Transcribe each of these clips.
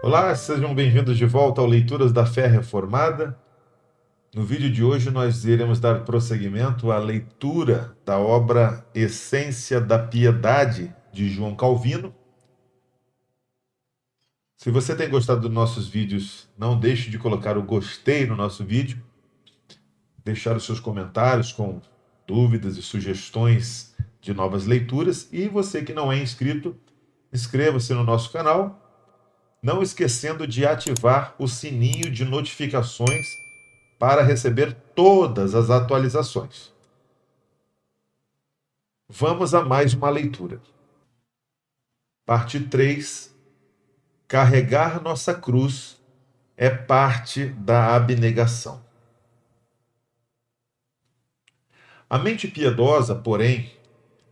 Olá, sejam bem-vindos de volta ao Leituras da Fé Reformada. No vídeo de hoje nós iremos dar prosseguimento à leitura da obra Essência da Piedade, de João Calvino. Se você tem gostado dos nossos vídeos, não deixe de colocar o gostei no nosso vídeo, deixar os seus comentários com dúvidas e sugestões de novas leituras. E você que não é inscrito, inscreva-se no nosso canal, não esquecendo de ativar o sininho de notificações para receber todas as atualizações. Vamos a mais uma leitura. Parte 3. Carregar nossa cruz é parte da abnegação. A mente piedosa, porém,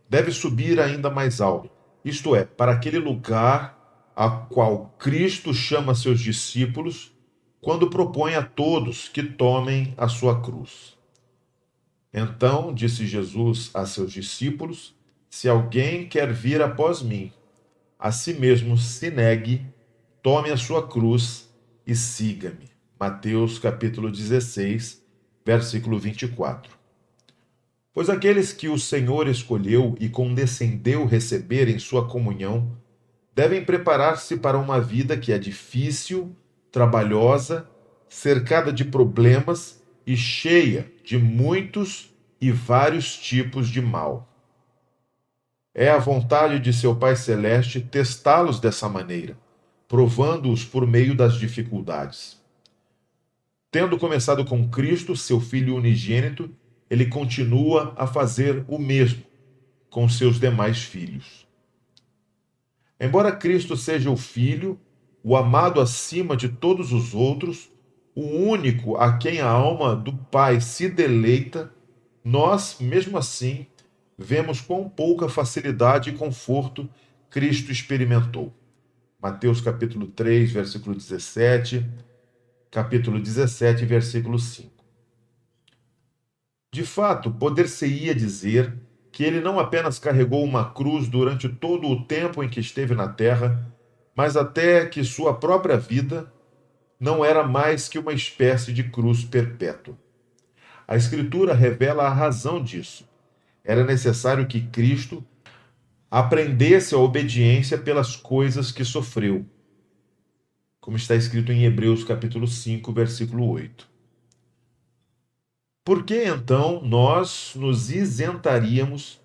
deve subir ainda mais alto, isto é, para aquele lugar a qual Cristo chama seus discípulos quando propõe a todos que tomem a sua cruz. Então disse Jesus a seus discípulos: Se alguém quer vir após mim, a si mesmo se negue, tome a sua cruz e siga-me. Mateus capítulo 16, versículo 24. Pois aqueles que o Senhor escolheu e condescendeu receber em sua comunhão devem preparar-se para uma vida que é difícil, trabalhosa, cercada de problemas e cheia de muitos e vários tipos de mal. É a vontade de seu Pai Celeste testá-los dessa maneira, provando-os por meio das dificuldades. Tendo começado com Cristo, seu Filho unigênito, ele continua a fazer o mesmo com seus demais filhos. Embora Cristo seja o Filho, o amado acima de todos os outros, o único a quem a alma do Pai se deleita, nós, mesmo assim, vemos quão pouca facilidade e conforto Cristo experimentou. Mateus capítulo 3, versículo 17, capítulo 17, versículo 5. De fato, poder-se-ia dizer que ele não apenas carregou uma cruz durante todo o tempo em que esteve na terra, mas até que sua própria vida não era mais que uma espécie de cruz perpétua. A Escritura revela a razão disso. Era necessário que Cristo aprendesse a obediência pelas coisas que sofreu, como está escrito em Hebreus capítulo 5, versículo 8. Por que então nós nos isentaríamos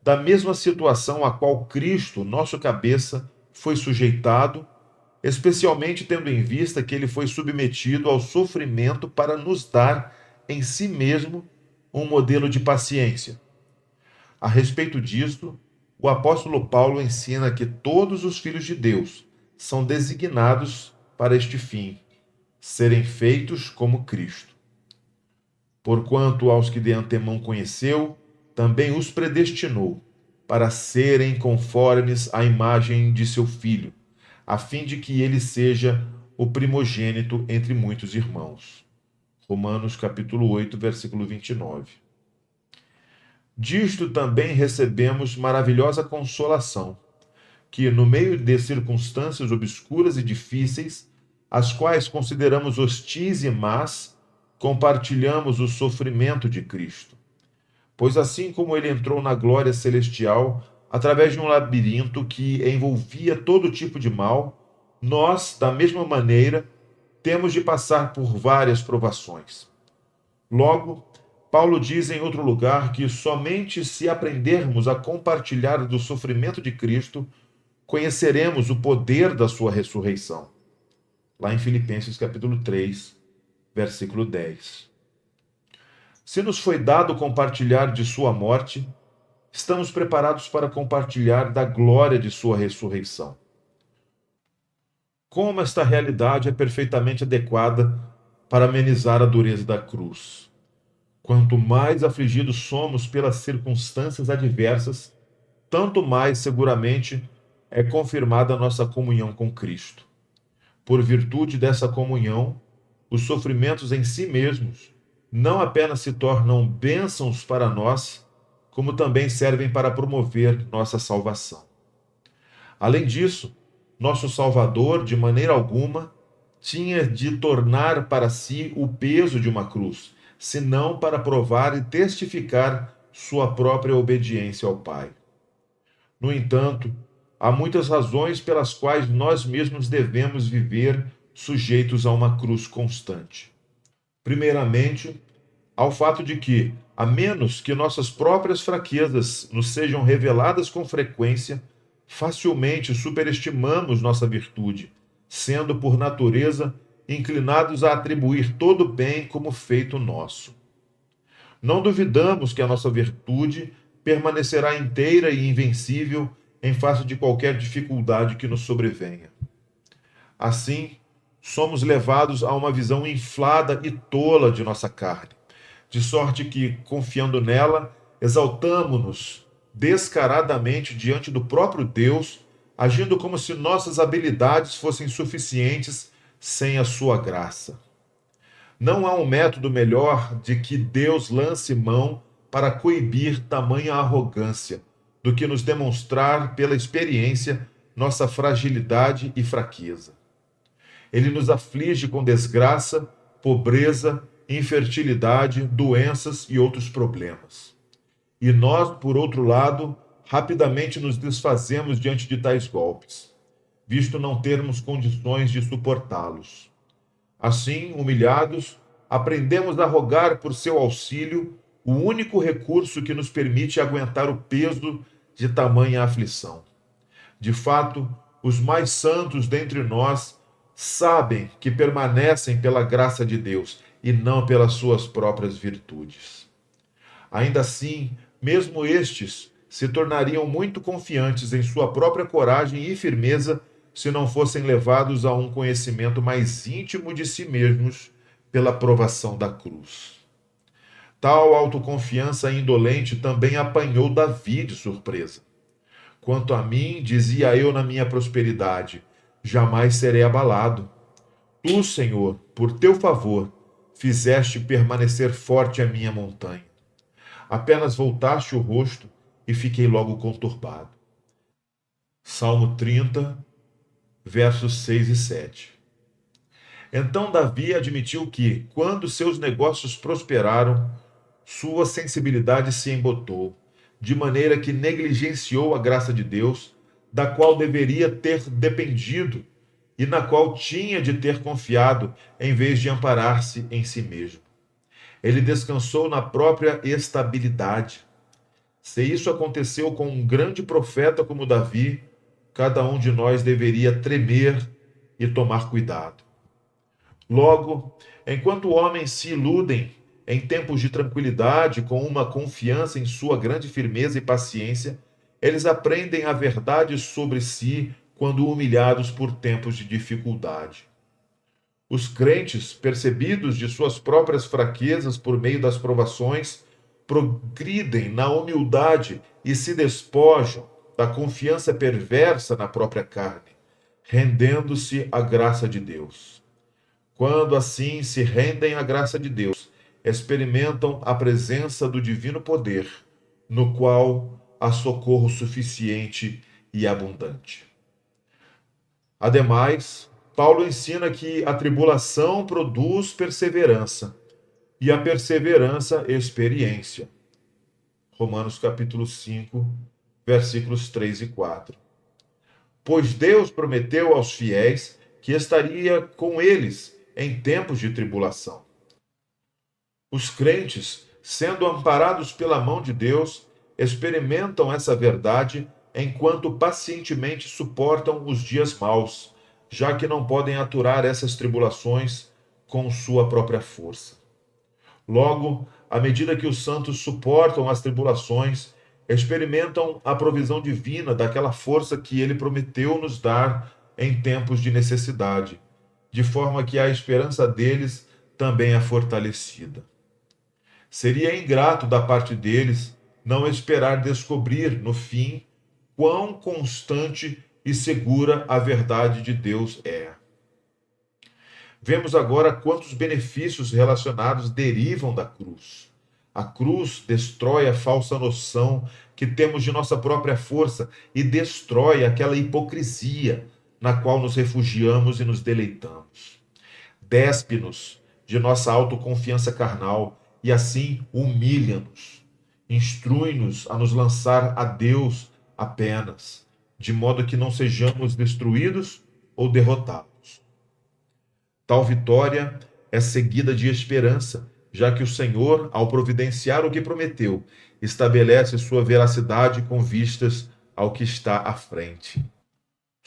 da mesma situação a qual Cristo, nosso cabeça, foi sujeitado, especialmente tendo em vista que ele foi submetido ao sofrimento para nos dar em si mesmo um modelo de paciência? A respeito disto, o apóstolo Paulo ensina que todos os filhos de Deus são designados para este fim, serem feitos como Cristo. Porquanto aos que de antemão conheceu, também os predestinou para serem conformes à imagem de seu Filho, a fim de que ele seja o primogênito entre muitos irmãos. Romanos capítulo 8, versículo 29. Disto também recebemos maravilhosa consolação, que, no meio de circunstâncias obscuras e difíceis, as quais consideramos hostis e más, compartilhamos o sofrimento de Cristo. Pois assim como ele entrou na glória celestial através de um labirinto que envolvia todo tipo de mal, nós, da mesma maneira, temos de passar por várias provações. Logo, Paulo diz em outro lugar que somente se aprendermos a compartilhar do sofrimento de Cristo, conheceremos o poder da sua ressurreição. Lá em Filipenses capítulo 3, versículo 10. Se nos foi dado compartilhar de sua morte, estamos preparados para compartilhar da glória de sua ressurreição. Como esta realidade é perfeitamente adequada para amenizar a dureza da cruz. Quanto mais afligidos somos pelas circunstâncias adversas, tanto mais seguramente é confirmada a nossa comunhão com Cristo. Por virtude dessa comunhão, os sofrimentos em si mesmos não apenas se tornam bênçãos para nós, como também servem para promover nossa salvação. Além disso, nosso Salvador, de maneira alguma, tinha de tornar para si o peso de uma cruz, senão para provar e testificar sua própria obediência ao Pai. No entanto, há muitas razões pelas quais nós mesmos devemos viver sujeitos a uma cruz constante. Primeiramente, ao fato de que, a menos que nossas próprias fraquezas nos sejam reveladas com frequência, facilmente superestimamos nossa virtude, sendo por natureza inclinados a atribuir todo o bem como feito nosso. Não duvidamos que a nossa virtude permanecerá inteira e invencível em face de qualquer dificuldade que nos sobrevenha. Assim, somos levados a uma visão inflada e tola de nossa carne, de sorte que, confiando nela, exaltamo-nos descaradamente diante do próprio Deus, agindo como se nossas habilidades fossem suficientes sem a sua graça. Não há um método melhor de que Deus lance mão para coibir tamanha arrogância do que nos demonstrar pela experiência nossa fragilidade e fraqueza. Ele nos aflige com desgraça, pobreza, infertilidade, doenças e outros problemas. E nós, por outro lado, rapidamente nos desfazemos diante de tais golpes, visto não termos condições de suportá-los. Assim, humilhados, aprendemos a rogar por seu auxílio, o único recurso que nos permite aguentar o peso de tamanha aflição. De fato, os mais santos dentre nós sabem que permanecem pela graça de Deus e não pelas suas próprias virtudes. Ainda assim, mesmo estes se tornariam muito confiantes em sua própria coragem e firmeza se não fossem levados a um conhecimento mais íntimo de si mesmos pela provação da cruz. Tal autoconfiança indolente também apanhou Davi de surpresa. Quanto a mim, dizia eu na minha prosperidade, jamais serei abalado. Tu, Senhor, por teu favor, fizeste permanecer forte a minha montanha. Apenas voltaste o rosto e fiquei logo conturbado. Salmo 30, versos 6 e 7. Então Davi admitiu que, quando seus negócios prosperaram, sua sensibilidade se embotou, de maneira que negligenciou a graça de Deus, da qual deveria ter dependido e na qual tinha de ter confiado, em vez de amparar-se em si mesmo. Ele descansou na própria estabilidade. Se isso aconteceu com um grande profeta como Davi, cada um de nós deveria tremer e tomar cuidado. Logo, enquanto homens se iludem em tempos de tranquilidade com uma confiança em sua grande firmeza e paciência, eles aprendem a verdade sobre si quando humilhados por tempos de dificuldade. Os crentes, percebidos de suas próprias fraquezas por meio das provações, progridem na humildade e se despojam da confiança perversa na própria carne, rendendo-se à graça de Deus. Quando assim se rendem à graça de Deus, experimentam a presença do divino poder, no qual há socorro suficiente e abundante. Ademais, Paulo ensina que a tribulação produz perseverança e a perseverança experiência. Romanos capítulo 5, versículos 3 e 4. Pois Deus prometeu aos fiéis que estaria com eles em tempos de tribulação. Os crentes, sendo amparados pela mão de Deus, experimentam essa verdade enquanto pacientemente suportam os dias maus, já que não podem aturar essas tribulações com sua própria força. Logo, à medida que os santos suportam as tribulações, experimentam a provisão divina daquela força que ele prometeu nos dar em tempos de necessidade, de forma que a esperança deles também é fortalecida. Seria ingrato da parte deles não esperar descobrir, no fim, quão constante e segura a verdade de Deus é. Vemos agora quantos benefícios relacionados derivam da cruz. A cruz destrói a falsa noção que temos de nossa própria força e destrói aquela hipocrisia na qual nos refugiamos e nos deleitamos. Despe-nos de nossa autoconfiança carnal e assim humilha-nos. Instrui-nos a nos lançar a Deus apenas, de modo que não sejamos destruídos ou derrotados. Tal vitória é seguida de esperança, já que o Senhor, ao providenciar o que prometeu, estabelece sua veracidade com vistas ao que está à frente.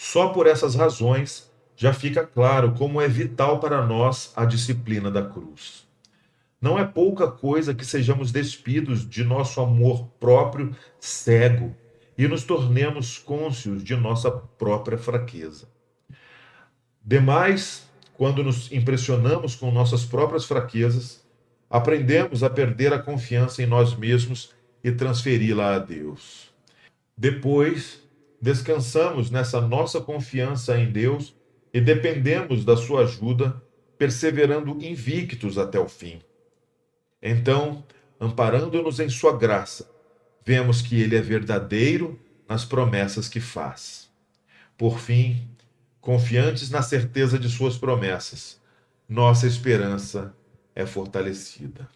Só por essas razões já fica claro como é vital para nós a disciplina da cruz. Não é pouca coisa que sejamos despidos de nosso amor próprio cego e nos tornemos cônscios de nossa própria fraqueza. Demais, quando nos impressionamos com nossas próprias fraquezas, aprendemos a perder a confiança em nós mesmos e transferi-la a Deus. Depois, descansamos nessa nossa confiança em Deus e dependemos da sua ajuda, perseverando invictos até o fim. Então, amparando-nos em sua graça, vemos que ele é verdadeiro nas promessas que faz. Por fim, confiantes na certeza de suas promessas, nossa esperança é fortalecida.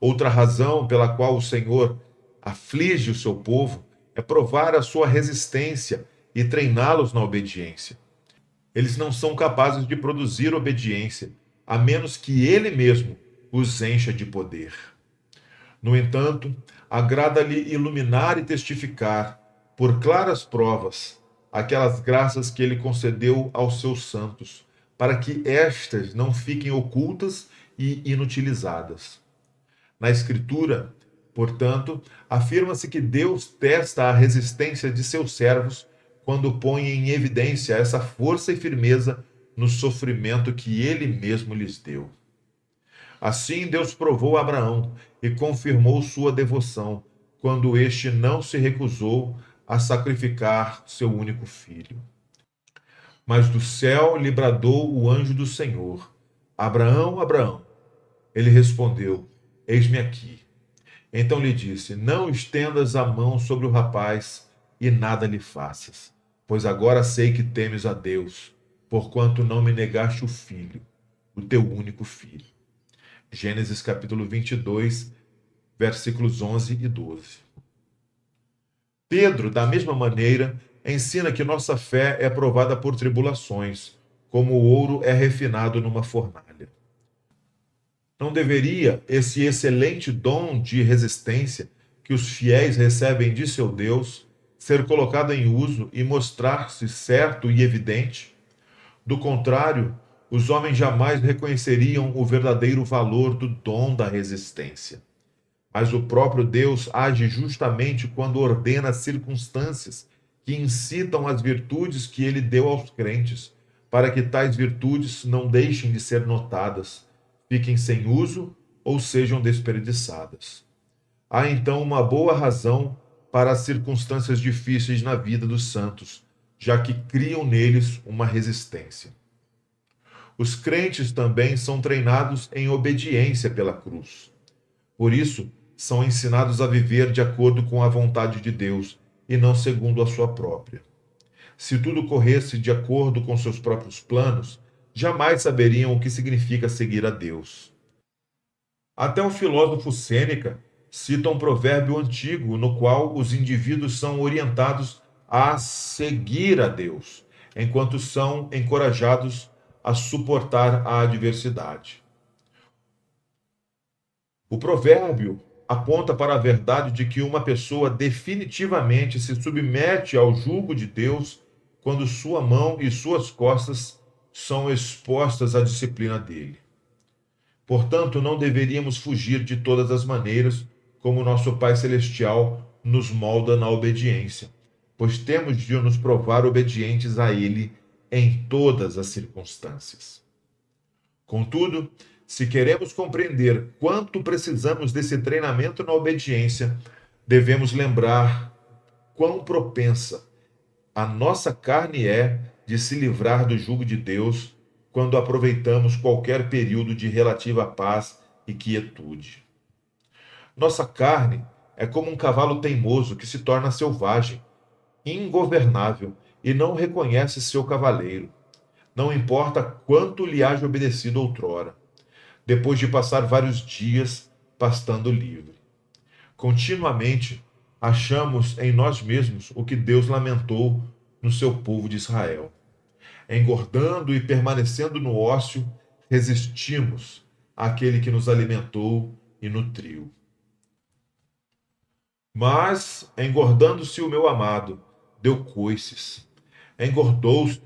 Outra razão pela qual o Senhor aflige o seu povo é provar a sua resistência e treiná-los na obediência. Eles não são capazes de produzir obediência, a menos que ele mesmo os encha de poder. No entanto, agrada-lhe iluminar e testificar, por claras provas, aquelas graças que ele concedeu aos seus santos, para que estas não fiquem ocultas e inutilizadas. Na Escritura, portanto, afirma-se que Deus testa a resistência de seus servos quando põe em evidência essa força e firmeza no sofrimento que ele mesmo lhes deu. Assim, Deus provou Abraão e confirmou sua devoção, quando este não se recusou a sacrificar seu único filho. Mas do céu lhe bradou o anjo do Senhor: Abraão, Abraão. Ele respondeu: Eis-me aqui. Então lhe disse: Não estendas a mão sobre o rapaz e nada lhe faças, pois agora sei que temes a Deus, porquanto não me negaste o filho, o teu único filho. Gênesis capítulo 22, versículos 11 e 12. Pedro, da mesma maneira, ensina que nossa fé é provada por tribulações, como o ouro é refinado numa fornalha. Não deveria esse excelente dom de resistência que os fiéis recebem de seu Deus ser colocado em uso e mostrar-se certo e evidente? Do contrário, os homens jamais reconheceriam o verdadeiro valor do dom da resistência. Mas o próprio Deus age justamente quando ordena circunstâncias que incitam as virtudes que ele deu aos crentes, para que tais virtudes não deixem de ser notadas, fiquem sem uso ou sejam desperdiçadas. Há então uma boa razão para as circunstâncias difíceis na vida dos santos, já que criam neles uma resistência. Os crentes também são treinados em obediência pela cruz. Por isso, são ensinados a viver de acordo com a vontade de Deus e não segundo a sua própria. Se tudo corresse de acordo com seus próprios planos, jamais saberiam o que significa seguir a Deus. Até o filósofo Sêneca cita um provérbio antigo no qual os indivíduos são orientados a seguir a Deus, enquanto são encorajados a suportar a adversidade. O provérbio aponta para a verdade de que uma pessoa definitivamente se submete ao jugo de Deus quando sua mão e suas costas são expostas à disciplina dele. Portanto, não deveríamos fugir de todas as maneiras como nosso Pai Celestial nos molda na obediência, pois temos de nos provar obedientes a Ele em todas as circunstâncias. Contudo, se queremos compreender quanto precisamos desse treinamento na obediência, devemos lembrar quão propensa a nossa carne é de se livrar do jugo de Deus quando aproveitamos qualquer período de relativa paz e quietude. Nossa carne é como um cavalo teimoso que se torna selvagem, ingovernável e não reconhece seu cavaleiro, não importa quanto lhe haja obedecido outrora, depois de passar vários dias pastando livre. Continuamente achamos em nós mesmos o que Deus lamentou no seu povo de Israel. Engordando e permanecendo no ócio, resistimos àquele que nos alimentou e nutriu. Mas, engordando-se o meu amado, deu coices. Engordou-se,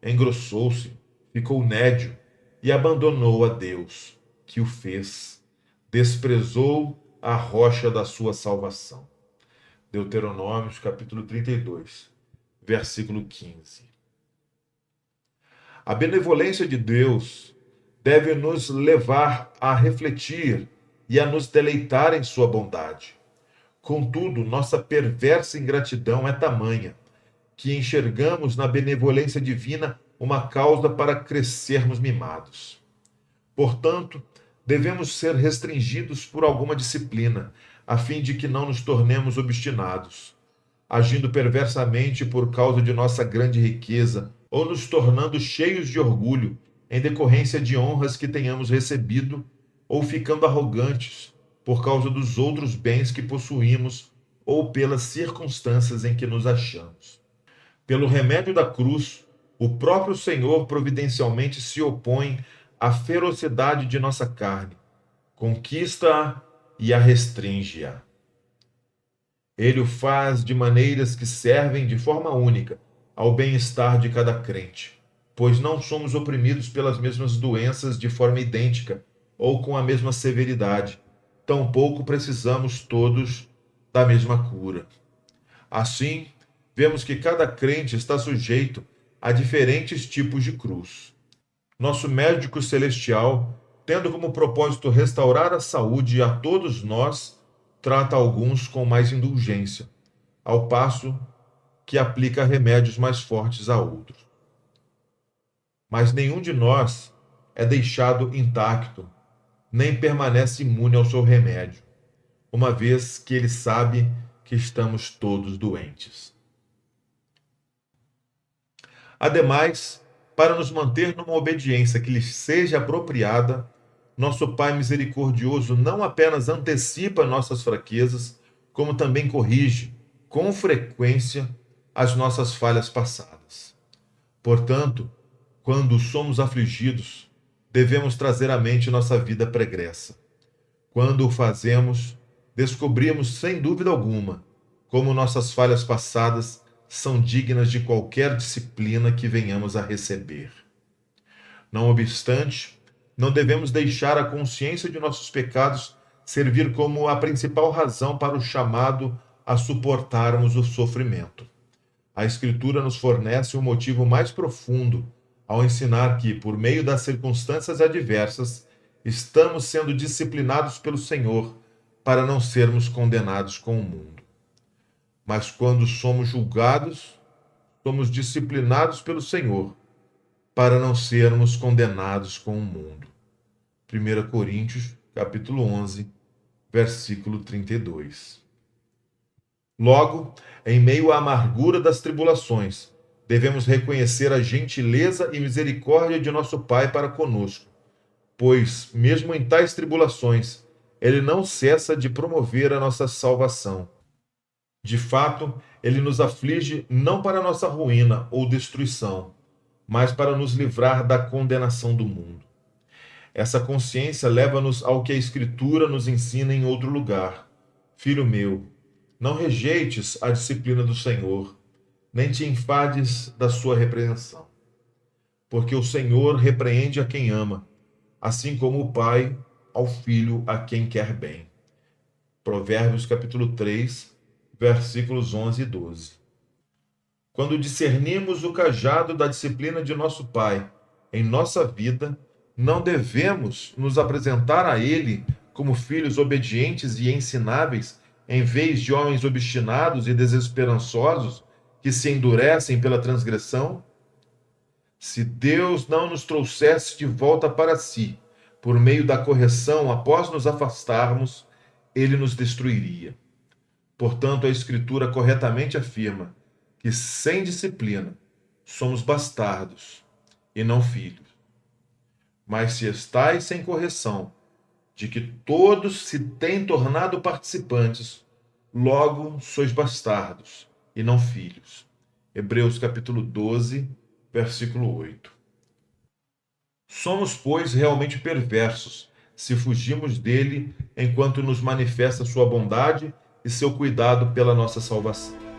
engrossou-se, ficou nédio e abandonou a Deus, que o fez. Desprezou a rocha da sua salvação. Deuteronômio, capítulo 32, versículo 15. A benevolência de Deus deve nos levar a refletir e a nos deleitar em sua bondade. Contudo, nossa perversa ingratidão é tamanha que enxergamos na benevolência divina uma causa para crescermos mimados. Portanto, devemos ser restringidos por alguma disciplina, a fim de que não nos tornemos obstinados, agindo perversamente por causa de nossa grande riqueza, ou nos tornando cheios de orgulho em decorrência de honras que tenhamos recebido, ou ficando arrogantes por causa dos outros bens que possuímos ou pelas circunstâncias em que nos achamos. Pelo remédio da cruz, o próprio Senhor providencialmente se opõe à ferocidade de nossa carne, conquista-a e a restringe-a. Ele o faz de maneiras que servem de forma única ao bem-estar de cada crente, pois não somos oprimidos pelas mesmas doenças de forma idêntica ou com a mesma severidade. Tampouco precisamos todos da mesma cura. Assim, vemos que cada crente está sujeito a diferentes tipos de cruz. Nosso médico celestial, tendo como propósito restaurar a saúde a todos nós, trata alguns com mais indulgência, ao passo que aplica remédios mais fortes a outros. Mas nenhum de nós é deixado intacto, nem permanece imune ao seu remédio, uma vez que ele sabe que estamos todos doentes. Ademais, para nos manter numa obediência que lhe seja apropriada, nosso Pai misericordioso não apenas antecipa nossas fraquezas, como também corrige, com frequência, as nossas falhas passadas. Portanto, quando somos afligidos, devemos trazer à mente nossa vida pregressa. Quando o fazemos, descobrimos, sem dúvida alguma, como nossas falhas passadas são dignas de qualquer disciplina que venhamos a receber. Não obstante, não devemos deixar a consciência de nossos pecados servir como a principal razão para o chamado a suportarmos o sofrimento. A Escritura nos fornece um motivo mais profundo ao ensinar que, por meio das circunstâncias adversas, estamos sendo disciplinados pelo Senhor para não sermos condenados com o mundo. Mas quando somos julgados, somos disciplinados pelo Senhor para não sermos condenados com o mundo. 1 Coríntios, capítulo 11, versículo 32. Logo, em meio à amargura das tribulações, devemos reconhecer a gentileza e misericórdia de nosso Pai para conosco, pois, mesmo em tais tribulações, Ele não cessa de promover a nossa salvação. De fato, Ele nos aflige não para nossa ruína ou destruição, mas para nos livrar da condenação do mundo. Essa consciência leva-nos ao que a Escritura nos ensina em outro lugar. Filho meu, não rejeites a disciplina do Senhor, nem te enfades da sua repreensão. Porque o Senhor repreende a quem ama, assim como o pai ao filho a quem quer bem. Provérbios capítulo 3, versículos 11 e 12. Quando discernimos o cajado da disciplina de nosso Pai em nossa vida, não devemos nos apresentar a Ele como filhos obedientes e ensináveis, em vez de homens obstinados e desesperançosos que se endurecem pela transgressão? Se Deus não nos trouxesse de volta para si, por meio da correção após nos afastarmos, Ele nos destruiria. Portanto, a Escritura corretamente afirma que sem disciplina somos bastardos e não filhos. Mas se estáis sem correção, de que todos se têm tornado participantes, logo sois bastardos e não filhos. Hebreus capítulo 12, versículo 8. Somos, pois, realmente perversos, se fugimos dele enquanto nos manifesta sua bondade e seu cuidado pela nossa salvação.